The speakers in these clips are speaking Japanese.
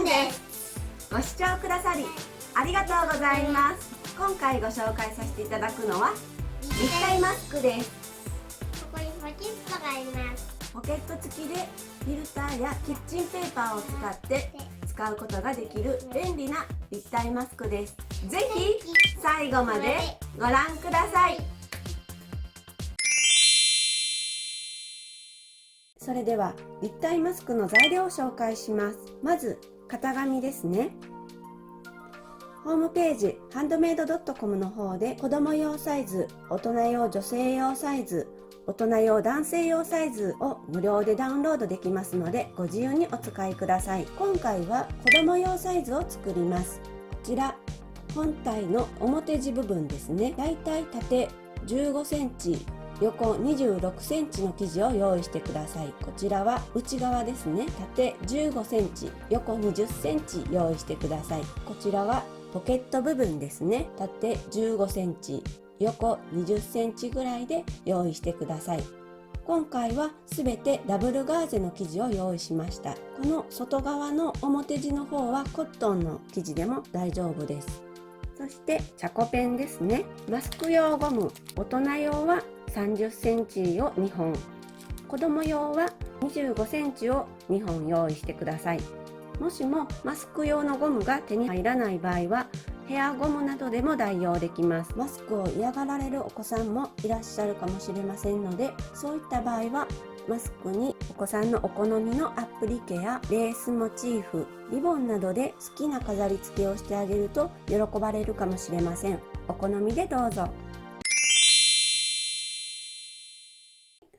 です。ご視聴くださりありがとうございます。今回ご紹介させていただくのは立体マスクです。ここにポケットがあります。ポケット付きでフィルターやキッチンペーパーを使って使うことができる便利な立体マスクです。ぜひ最後までご覧ください。それでは立体マスクの材料を紹介します。まず型紙ですね。ホームページハンドメイド.com の方で子供用サイズ、大人用女性用サイズ、大人用男性用サイズを無料でダウンロードできますのでご自由にお使いください。今回は子供用サイズを作ります。こちら本体の表地部分ですね。だいたい縦15センチ横26センチの生地を用意してください。こちらは内側ですね。縦15センチ横20センチ用意してください。こちらはポケット部分ですね。縦15センチ横20センチぐらいで用意してください。今回はすべてダブルガーゼの生地を用意しました。この外側の表地の方はコットンの生地でも大丈夫です。そしてチャコペンですね。マスク用ゴム、大人用は30センチを2本、子供用は25センチを2本用意してください。もしもマスク用のゴムが手に入らない場合はヘアゴムなどでも代用できます。マスクを嫌がられるお子さんもいらっしゃるかもしれませんので、そういった場合はマスクにお子さんのお好みのアプリケやレースモチーフ、リボンなどで好きな飾り付けをしてあげると喜ばれるかもしれません。お好みでどうぞ。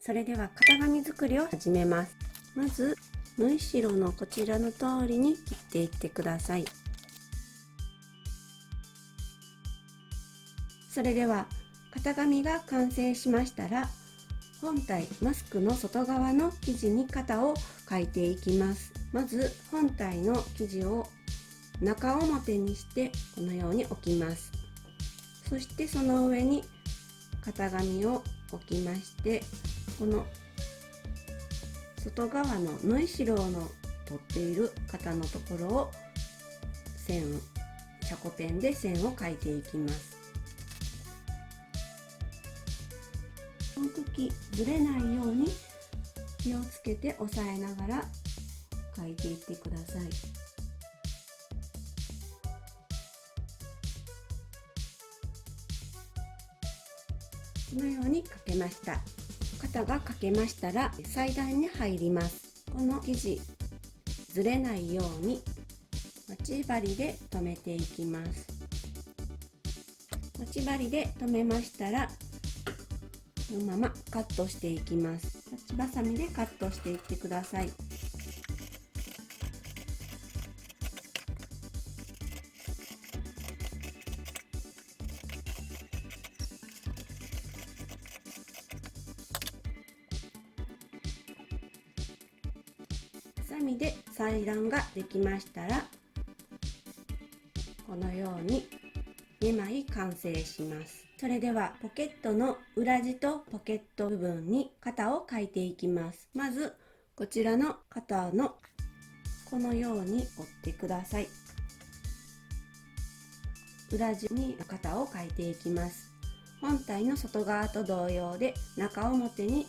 それでは型紙作りを始めます。まず縫い代のこちらの通りに切っていってください。それでは型紙が完成しましたら、本体マスクの外側の生地に型を描いていきます。まず本体の生地を中表にしてこのように置きます。そしてその上に型紙を置きまして、この外側の縫い代の取っている型のところをチャコペンで線を描いていきます。この時ずれないように気をつけて押さえながら描いていってください。このように描けました。型が描けましたら裁断に入ります。この生地ずれないように待ち針で留めていきます。待ち針で留めましたらこのままカットしていきます。タッチバサミでカットしていってください。ハサミで裁断ができましたらこのように2枚完成します。それではポケットの裏地とポケット部分に型を描いていきます。まずこちらの型のこのように折ってください。裏地に型を描いていきます。本体の外側と同様で中表に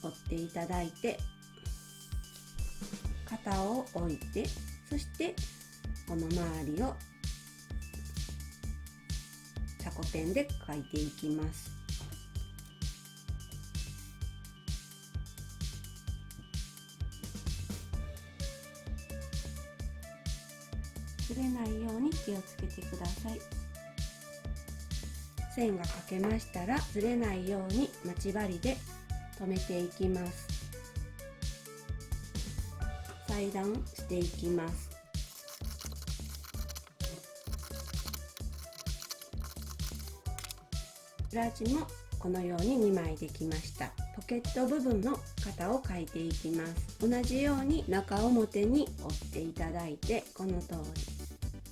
折っていただいて型を置いて、そしてこの周りをチャコペンで描いていきます。ずれないように気をつけてください。線が描けましたらずれないように待ち針で留めていきます。裁断していきます。裏地もこのように2枚できました。ポケット部分の型を描いていきます。同じように中表に折っていただいて、この通り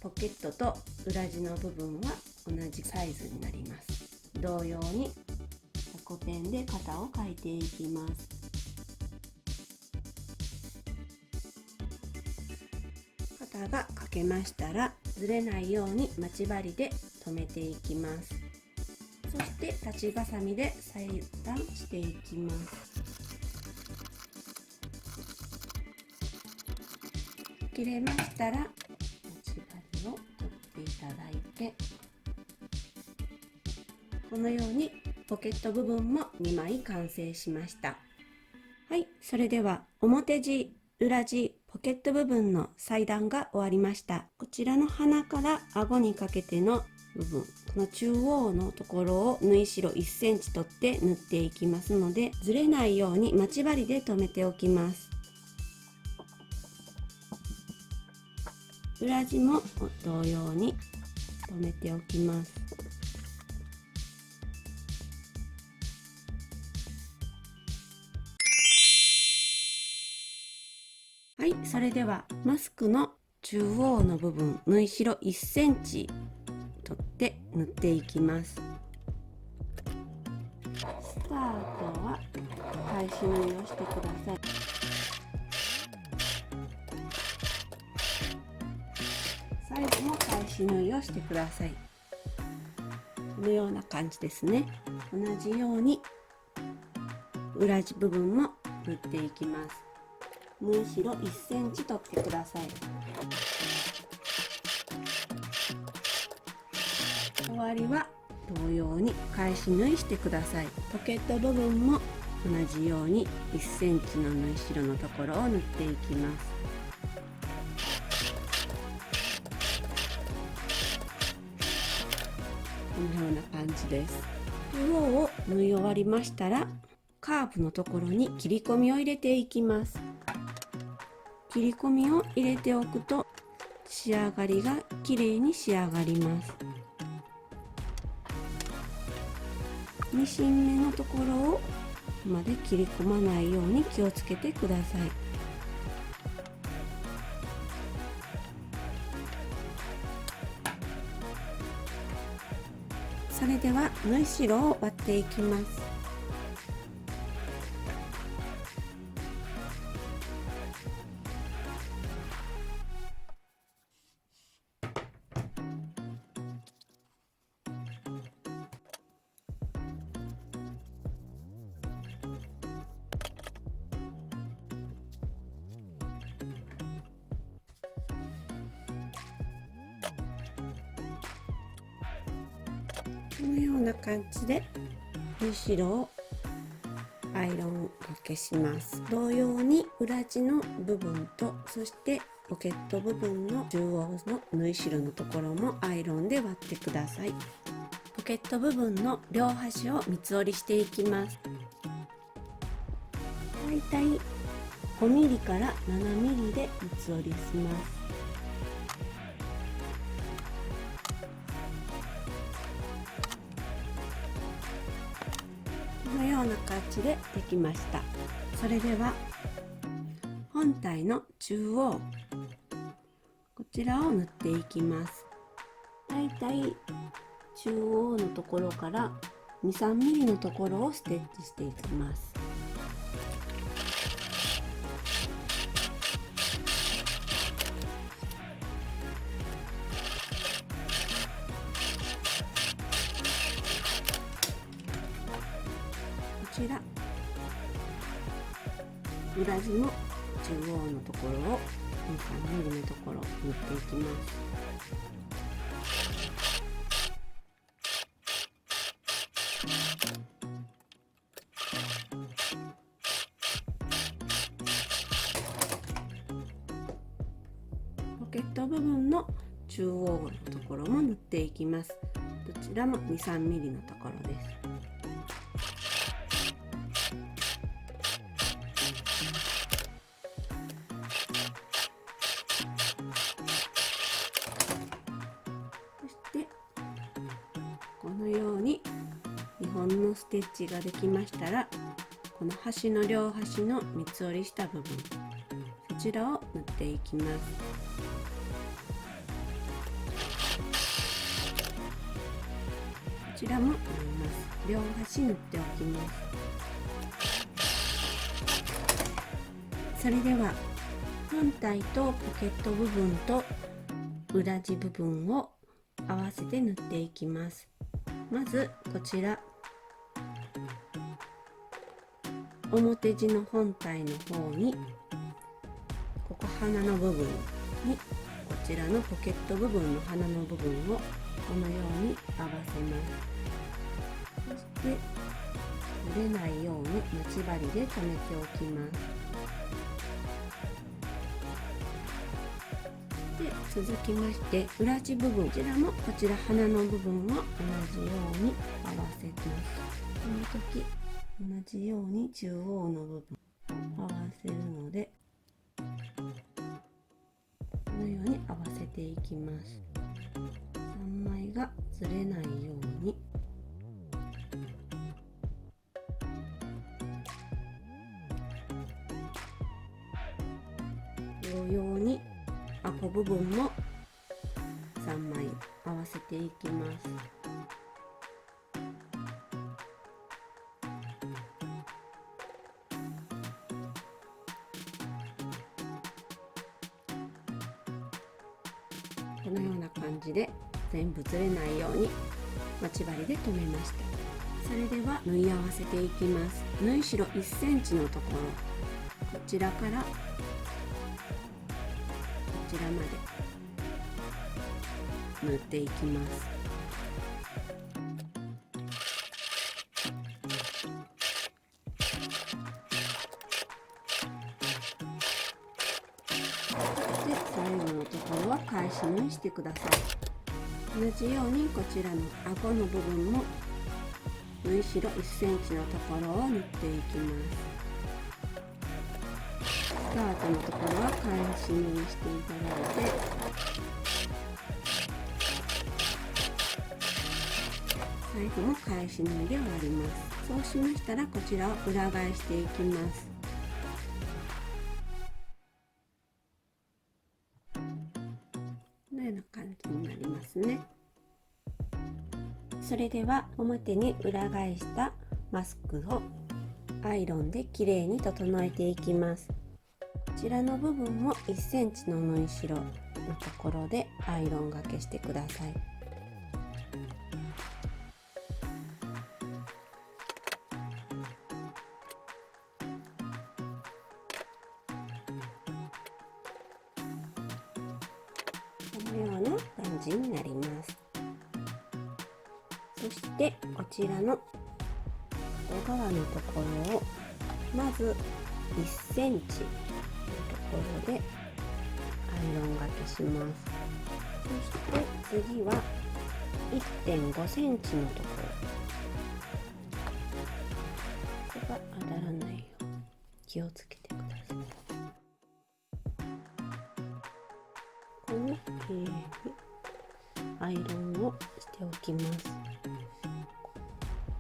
ポケットと裏地の部分は同じサイズになります。同様にチャコペンで型を描いていきます。型が描けましたら、ずれないように待ち針で留めていきます。そして立ちばさみで裁断していきます。切れましたら待ち針を取っていただいて、このようにポケット部分も2枚完成しました。はい、それでは表地、裏地、ポケット部分の裁断が終わりました。こちらの鼻から顎にかけての部分、この中央のところを縫い代1センチ取って縫っていきますので、ずれないように待ち針で留めておきます。裏地も同様に留めておきます。はい、それではマスクの中央の部分、縫い代1センチ取って縫っていきます。スタートは返し縫いをしてください。最後も返し縫いをしてください。このような感じですね。同じように裏地部分も縫っていきます。縫い代1センチ取ってください。終わりは同様に返し縫いしてください。ポケット部分も同じように1センチの縫い代のところを縫っていきます。このような感じです。中央を縫い終わりましたら、カーブのところに切り込みを入れていきます。切り込みを入れておくと仕上がりが綺麗に仕上がります。ミシン目のところをまで切り込まないように気をつけてください。それでは縫い代を割っていきます。このような感じで縫い代をアイロンがけします。同様に裏地の部分と、そしてポケット部分の中央の縫い代のところもアイロンで割ってください。ポケット部分の両端を三つ折りしていきます。だいたい5ミリから7ミリで三つ折りします。このような感じでできました。それでは本体の中央、こちらを縫っていきます。だいたい中央のところから2、3ミリのところをステッチしていきます。こちら裏地も中央のところを2、3ミリのところ縫っていきます。ポケット部分の中央のところも縫っていきます。どちらも2、3ミリのところです。このように2本のステッチができましたら、この端の両端の三つ折りした部分、こちらを縫っていきます。こちらも縫います。両端縫っておきます。それでは本体とポケット部分と裏地部分を合わせて縫っていきます。まずこちら表地の本体の方にここ鼻の部分にこちらのポケット部分の鼻の部分をこのように合わせます。そしてずれないように待ち針で留めておきます。で続きまして裏地部分、こちらもこちら鼻の部分を同じように合わせます。この時同じように中央の部分を合わせるのでこのように合わせていきます。3枚がずれないように同様にあこ部分も3枚合わせていきます。このような感じで全部ずれないように待ち針で留めました。それでは縫い合わせていきます。縫い代1センチのところ、こちらからこちらまで縫っていきます。で最後のところは返し縫いしてください。同じようにこちらの顎の部分も縫い代1センチのところを縫っていきます。スカートのところは返し縫いしていただいて、最後も返し縫いで終わります。そうしましたらこちらを裏返していきます。このような感じになりますね。それでは表に裏返したマスクをアイロンできれいに整えていきます。こちらの部分も1センチの縫い代のところでアイロンがけしてください。このような感じになります。そしてこちらの外側のところをまず1センチのところでアイロンがけします。そして次は 1.5 センチのところ、ここが当たらないように気をつけてください。ここにきれいにアイロンをしておきます。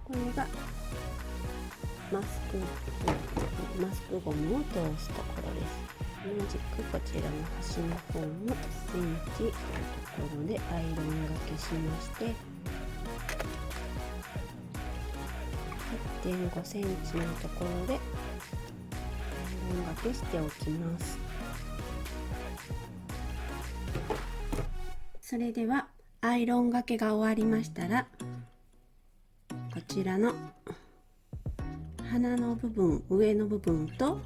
これがマスクゴムを通すところです。同じくこちらの端の方も1センチのところでアイロンがけしまして 1.5 センチのところでアイロンがけしておきます。それではアイロンがけが終わりましたらこちらの鼻の部分、上の部分と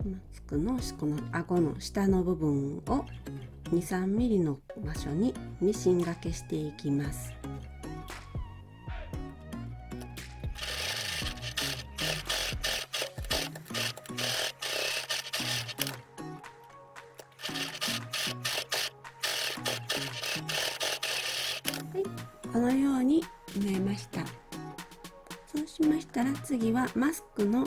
マスクのこの顎の下の部分を 2,3 ミリの場所にミシンがけしていきます。はい、このように縫えました。そうしましたら次はマスクの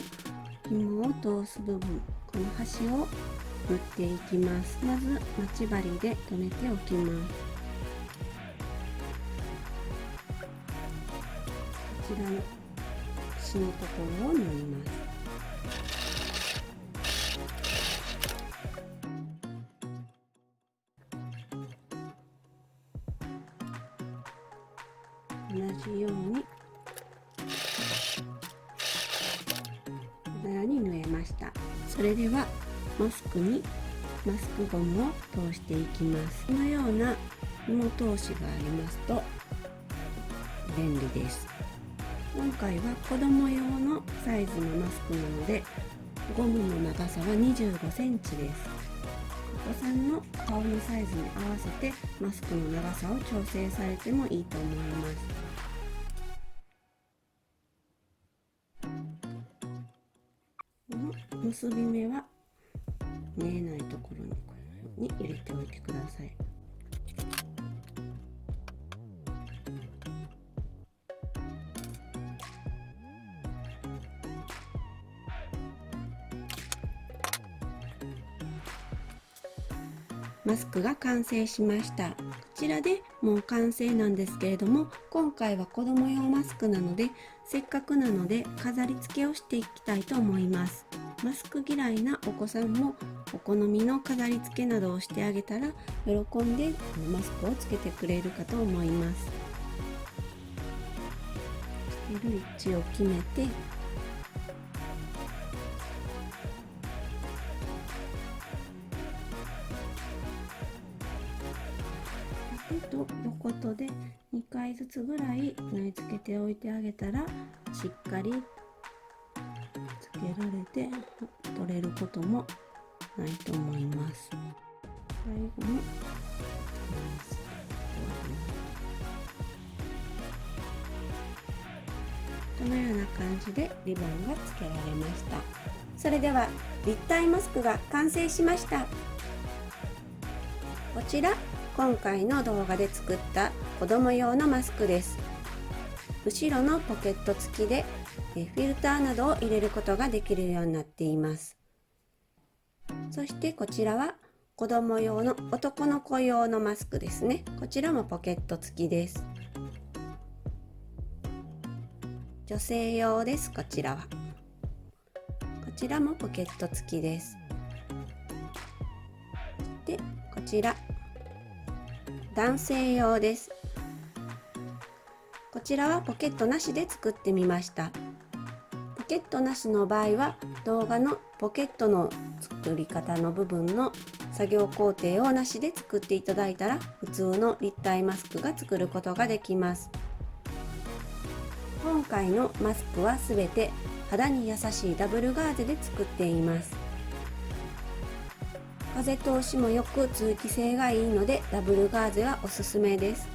紐を通す部分、この端を縫っていきます。まず待ち針で留めておきます。こちらの端のところを縫います。同じようにこのように縫えました。それではマスクにマスクゴムを通していきます。このような紐通しがありますと便利です。今回は子供用のサイズのマスクなので、ゴムの長さは25センチです。お子さんの顔のサイズに合わせてマスクの長さを調整されてもいいと思います。この結び目は見えないところにこのように入れておいてください。マスクが完成しました。こちらでもう完成なんですけれども、今回は子供用マスクなので、せっかくなので飾り付けをしていきたいと思います。マスク嫌いなお子さんもお好みの飾り付けなどをしてあげたら喜んでマスクをつけてくれるかと思います。つける位置を決めて、縦と横とで2回ずつぐらい縫い付けておいてあげたら、しっかりつけられて取れることもないと思います。最後にこのような感じでリボンがつけられました。それでは立体マスクが完成しました。こちら今回の動画で作った子供用のマスクです。後ろのポケット付きでフィルターなどを入れることができるようになっています。そしてこちらは子供用の男の子用のマスクですね。こちらもポケット付きです。女性用です。こちらは。こちらもポケット付きです。で、こちら男性用です。こちらはポケットなしで作ってみました。ポケットなしの場合は動画のポケットの作り方の部分の作業工程をなしで作っていただいたら普通の立体マスクが作ることができます。今回のマスクはすべて肌に優しいダブルガーゼで作っています。風通しもよく通気性がいいのでダブルガーゼはおすすめです。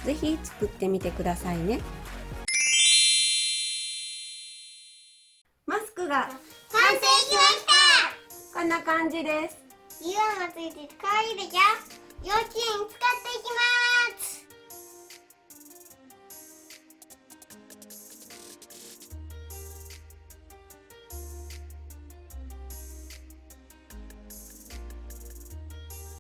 ぜひ作ってみてくださいね。マスクが完成しました。こんな感じです。色もついてて可愛いでしょ。幼稚園に使っていきます。